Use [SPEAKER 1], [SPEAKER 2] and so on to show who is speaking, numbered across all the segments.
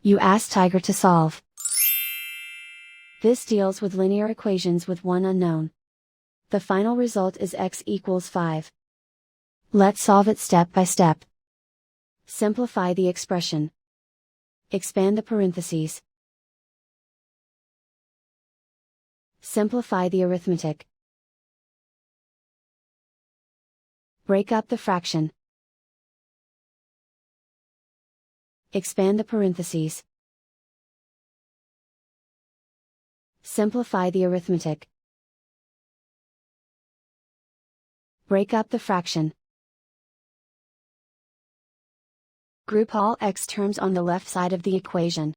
[SPEAKER 1] You ask Tiger to solve. This deals with linear equations with one unknown. The final result is x equals 5. Let's solve it step by step. Simplify the expression. Expand the parentheses. Simplify the arithmetic. Break up the fraction. Expand the parentheses. Simplify the arithmetic. Break up the fraction. Group all x terms on the left side of the equation.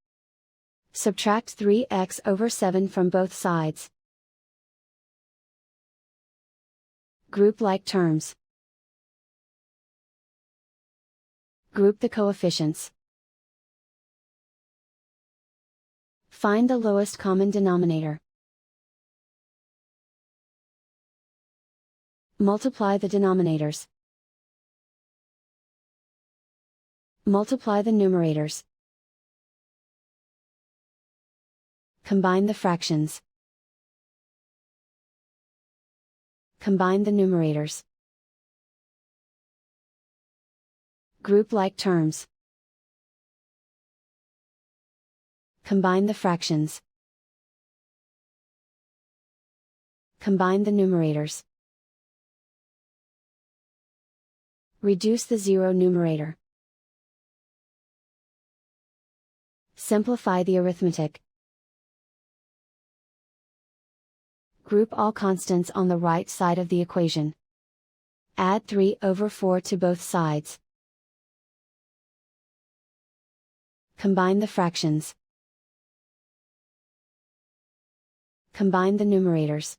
[SPEAKER 1] Subtract 3x over 7 from both sides. Group like terms. Group the coefficients. Find the lowest common denominator. Multiply the denominators. Multiply the numerators. Combine the fractions. Combine the numerators. Group like terms. Combine the fractions. Combine the numerators. Reduce the zero numerator. Simplify the arithmetic. Group all constants on the right side of the equation. Add 3 over 4 to both sides. Combine the fractions. Combine the numerators.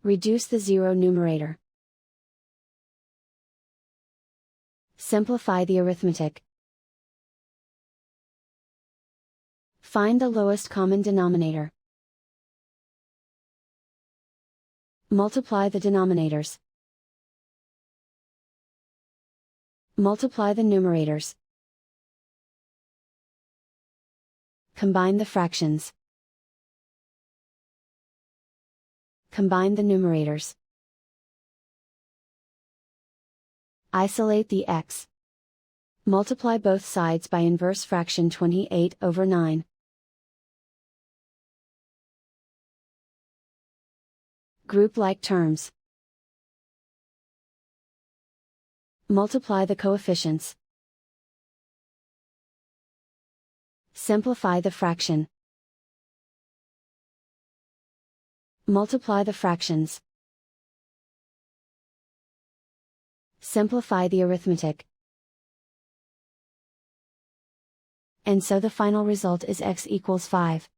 [SPEAKER 1] Reduce the zero numerator. Simplify the arithmetic. Find the lowest common denominator. Multiply the denominators. Multiply the numerators. Combine the fractions. Combine the numerators. Isolate the x. Multiply both sides by inverse fraction 28 over 9. Group like terms. Multiply the coefficients. Simplify the fraction. Multiply the fractions. Simplify the arithmetic. And so the final result is x equals 5.